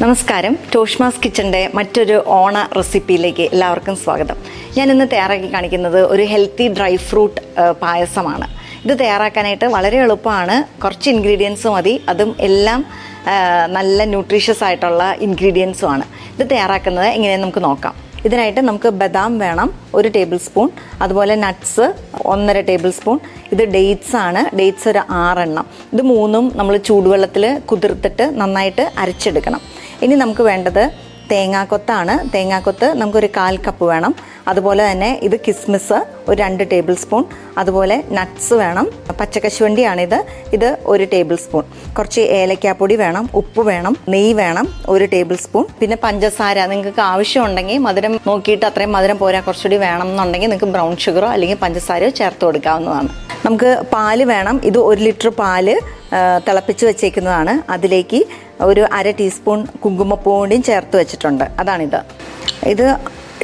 നമസ്കാരം, ടോഷ്മാസ് കിച്ചൻ്റെ മറ്റൊരു ഓണ റെസിപ്പിയിലേക്ക് എല്ലാവർക്കും സ്വാഗതം. ഞാൻ ഇന്ന് തയ്യാറാക്കി കാണിക്കുന്നത് ഒരു ഹെൽത്തി ഡ്രൈ ഫ്രൂട്ട് പായസമാണ്. ഇത് തയ്യാറാക്കാനായിട്ട് വളരെ എളുപ്പമാണ്. കുറച്ച് ഇൻഗ്രീഡിയൻസ് മതി, അതും എല്ലാം നല്ല ന്യൂട്രീഷ്യസ് ആയിട്ടുള്ള ഇൻഗ്രീഡിയൻസുമാണ്. ഇത് തയ്യാറാക്കുന്നത് എങ്ങനെയെന്ന് നമുക്ക് നോക്കാം. ഇതിനായിട്ട് നമുക്ക് ബദാം വേണം 1 ടേബിൾ സ്പൂൺ, അതുപോലെ നട്ട്സ് 1.5 ടേബിൾ സ്പൂൺ. ഇത് ഡേറ്റ്സ് ആണ്, ഡേറ്റ്സ് ഒരു 6 എണ്ണം. ഇത് മൂന്നും നമ്മൾ ചൂടുവെള്ളത്തിൽ കുതിർത്തിട്ട് നന്നായിട്ട് അരച്ചെടുക്കണം. ഇനി നമുക്ക് വേണ്ടത് തേങ്ങാക്കൊത്താണ്. തേങ്ങാക്കൊത്ത് നമുക്കൊരു 1/4 കപ്പ് വേണം. അതുപോലെ തന്നെ ഇത് കിസ്മിസ് ഒരു 2 ടേബിൾ സ്പൂൺ. അതുപോലെ നട്ട്സ് വേണം. പച്ചക്കശുവണ്ടിയാണിത്, ഇത് 1 ടേബിൾ സ്പൂൺ. കുറച്ച് ഏലക്കാപ്പൊടി വേണം, ഉപ്പ് വേണം, നെയ്യ് വേണം 1 ടേബിൾ സ്പൂൺ. പിന്നെ പഞ്ചസാര നിങ്ങൾക്ക് ആവശ്യമുണ്ടെങ്കിൽ, മധുരം നോക്കിയിട്ട് അത്രയും മധുരം പോരാ കുറച്ചുകൂടി വേണം എന്നുണ്ടെങ്കിൽ നിങ്ങൾക്ക് ബ്രൗൺ ഷുഗറോ അല്ലെങ്കിൽ പഞ്ചസാരയോ ചേർത്ത് കൊടുക്കാവുന്നതാണ്. നമുക്ക് പാല് വേണം. ഇത് 1 ലിറ്റർ പാല് തിളപ്പിച്ച് വെച്ചേക്കുന്നതാണ്. അതിലേക്ക് ഒരു 1/2 ടീസ്പൂൺ കുങ്കുമപ്പൂണ്ടിയും ചേർത്ത് വെച്ചിട്ടുണ്ട്. അതാണിത്. ഇത്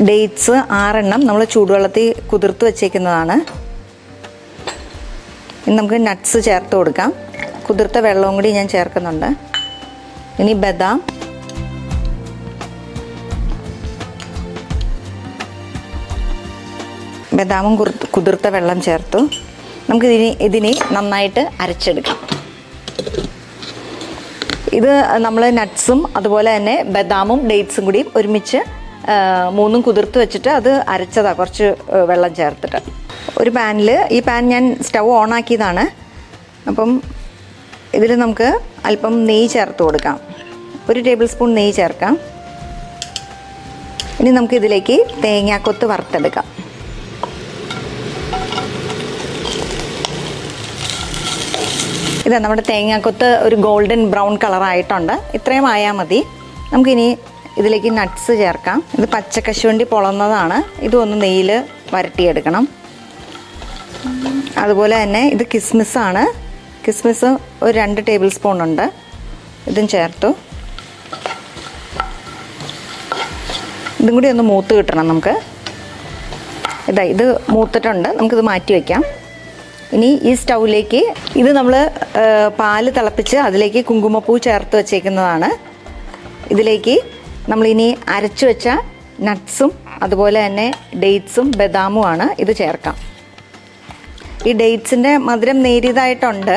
ഡേറ്റ്സ് 6 എണ്ണം നമ്മൾ ചൂടുവെള്ളത്തിൽ കുതിർത്ത് വെച്ചേക്കുന്നതാണ്. ഇനി നമുക്ക് നട്ട്സ് ചേർത്ത് കൊടുക്കാം. കുതിർത്ത വെള്ളവും കൂടി ഞാൻ ചേർക്കുന്നുണ്ട്. ഇനി ബദാമും കുതിർത്ത വെള്ളം ചേർത്തു. നമുക്ക് ഇതിനെ നന്നായിട്ട് അരച്ചെടുക്കാം. ഇത് നമ്മൾ നട്ട്സും അതുപോലെ തന്നെ ബദാമും ഡേറ്റ്സും കൂടി ഒരുമിച്ച് മൂന്നും കുതിർത്ത് വെച്ചിട്ട് അത് അരച്ചതാണ്, കുറച്ച് വെള്ളം ചേർത്തിട്ട്. ഒരു പാനിൽ, ഈ പാൻ ഞാൻ സ്റ്റൗ ഓണാക്കിയതാണ്. അപ്പം ഇതിൽ നമുക്ക് അല്പം നെയ്യ് ചേർത്ത് കൊടുക്കാം. 1 ടേബിൾ സ്പൂൺ നെയ്യ് ചേർക്കാം. ഇനി നമുക്കിതിലേക്ക് തേങ്ങാക്കൊത്ത് വറുത്തെടുക്കാം. ഇതാ നമ്മുടെ തേങ്ങാക്കൊത്ത് ഒരു ഗോൾഡൻ ബ്രൗൺ കളറായിട്ടുണ്ട്. ഇത്രയും ആയാൽ മതി. നമുക്കിനി ഇതിലേക്ക് നട്ട്സ് ചേർക്കാം. ഇത് പച്ചക്കശുവണ്ടി പൊളന്നതാണ്. ഇതൊന്ന് നെയ്യിൽ വരട്ടിയെടുക്കണം. അതുപോലെ തന്നെ ഇത് കിസ്മിസാണ്. കിസ്മിസ് ഒരു 2 ടേബിൾ സ്പൂൺ ഉണ്ട്. ഇതും ചേർത്തു. ഇതും കൂടി ഒന്ന് മൂത്ത് കിട്ടണം നമുക്ക്. ഇത് മൂത്തിട്ടുണ്ട്. നമുക്കിത് മാറ്റി വയ്ക്കാം. ഇനി ഈ സ്റ്റൗവിലേക്ക് ഇത് നമ്മൾ പാല് തിളപ്പിച്ച് അതിലേക്ക് കുങ്കുമപ്പൂ ചേർത്ത് വെച്ചേക്കുന്നതാണ്. ഇതിലേക്ക് നമ്മളിനി അരച്ചു വെച്ച നട്ട്സും അതുപോലെ തന്നെ ഡേറ്റ്സും ബദാമുമാണ് ഇത് ചേർക്കാം. ഈ ഡേറ്റ്സിൻ്റെ മധുരം നേരിയതായിട്ടുണ്ട്,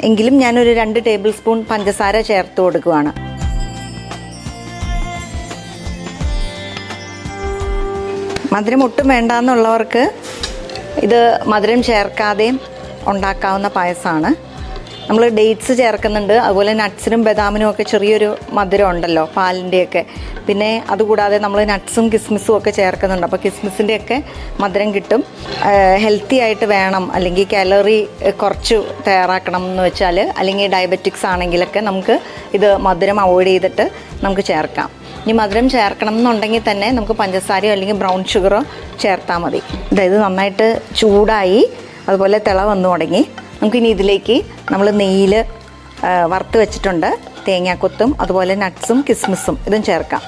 എങ്കിലും ഞാനൊരു 2 ടേബിൾ സ്പൂൺ പഞ്ചസാര ചേർത്ത് കൊടുക്കുകയാണ്. മധുരം ഒട്ടും വേണ്ടാന്നുള്ളവർക്ക് ഇത് മധുരം ചേർക്കാതെയും ഉണ്ടാക്കാവുന്ന പായസമാണ്. നമ്മൾ ഡേറ്റ്സ് ചേർക്കുന്നുണ്ട്, അതുപോലെ നട്ട്സിനും ബദാമിനും ഒക്കെ ചെറിയൊരു മധുരം ഉണ്ടല്ലോ പാലിൻ്റെയൊക്കെ. പിന്നെ അതുകൂടാതെ നമ്മൾ നട്ട്സും കിസ്മിസും ഒക്കെ ചേർക്കുന്നുണ്ട്. അപ്പോൾ കിസ്മിസിൻ്റെയൊക്കെ മധുരം കിട്ടും. ഹെൽത്തി ആയിട്ട് വേണം, അല്ലെങ്കിൽ കാലറി കുറച്ച് തയ്യാറാക്കണം എന്ന് വെച്ചാൽ, അല്ലെങ്കിൽ ഡയബറ്റിക്സ് ആണെങ്കിലൊക്കെ നമുക്ക് ഇത് മധുരം അവോയ്ഡ് ചെയ്തിട്ട് നമുക്ക് ചേർക്കാം. ഇനി മധുരം ചേർക്കണം എന്നുണ്ടെങ്കിൽ തന്നെ നമുക്ക് പഞ്ചസാരയോ അല്ലെങ്കിൽ ബ്രൗൺ ഷുഗറോ ചേർത്താൽ മതി. ഇത് നന്നായിട്ട് ചൂടായി, അതുപോലെ തിള വന്നു തുടങ്ങി. നമുക്കിനി ഇതിലേക്ക് നമ്മൾ നെയ്യിൽ വറുത്ത് വെച്ചിട്ടുണ്ട് തേങ്ങാക്കൊത്തും അതുപോലെ നട്ട്സും കിസ്മിസും ഇതും ചേർക്കാം.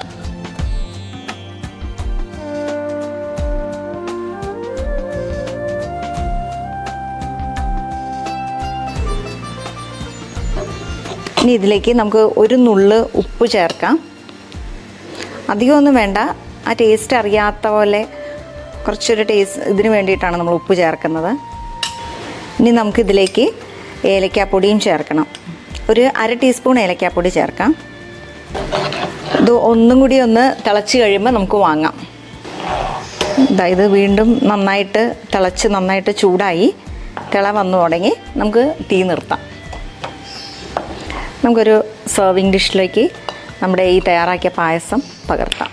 ഇനി ഇതിലേക്ക് നമുക്ക് ഒരു നുള്ള് ഉപ്പ് ചേർക്കാം. അധികമൊന്നും വേണ്ട, ആ ടേസ്റ്റ് അറിയാത്ത പോലെ കുറച്ചൊരു ടേസ്റ്റ് ഇതിന് വേണ്ടിയിട്ടാണ് നമ്മൾ ഉപ്പ് ചേർക്കുന്നത്. ഇനി നമുക്കിതിലേക്ക് ഏലക്കാപ്പൊടിയും ചേർക്കണം. ഒരു 1/2 ടീസ്പൂൺ ഏലക്കാപ്പൊടി ചേർക്കാം. ഇത് ഒന്നും കൂടി ഒന്ന് തിളച്ച് കഴിയുമ്പോൾ നമുക്ക് വാങ്ങാം. ഇത് വീണ്ടും നന്നായിട്ട് തിളച്ച് നന്നായിട്ട് ചൂടായി തിള വന്നു തുടങ്ങി. നമുക്ക് തീ നിർത്താം. നമുക്കൊരു സെർവിങ് ഡിഷിലേക്ക് നമ്മുടെ ഈ തയ്യാറാക്കിയ പായസം പകർത്താം.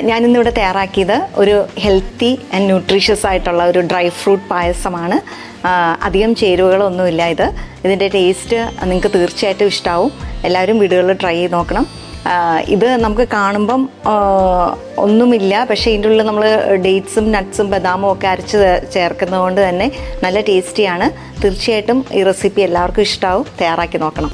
ഞാനിന്നിവിടെ തയ്യാറാക്കിയത് ഒരു ഹെൽത്തി ആൻഡ് ന്യൂട്രീഷ്യസ് ആയിട്ടുള്ള ഒരു ഡ്രൈ ഫ്രൂട്ട് പായസമാണ്. അധികം ചേരുവകളൊന്നുമില്ല. ഇതിൻ്റെ ടേസ്റ്റ് നിങ്ങൾക്ക് തീർച്ചയായിട്ടും ഇഷ്ടമാവും. എല്ലാവരും വീടുകളിൽ ട്രൈ ചെയ്ത് നോക്കണം. ഇത് നമുക്ക് കാണുമ്പം ഒന്നുമില്ല, പക്ഷേ ഇതിൻ്റെ ഉള്ളിൽ നമ്മൾ ഡേറ്റ്സും നട്ട്സും ബദാമും ഒക്കെ അരച്ച് ചേർക്കുന്നത് കൊണ്ട് തന്നെ നല്ല ടേസ്റ്റിയാണ്. തീർച്ചയായിട്ടും ഈ റെസിപ്പി എല്ലാവർക്കും ഇഷ്ടമാവും. തയ്യാറാക്കി നോക്കണം.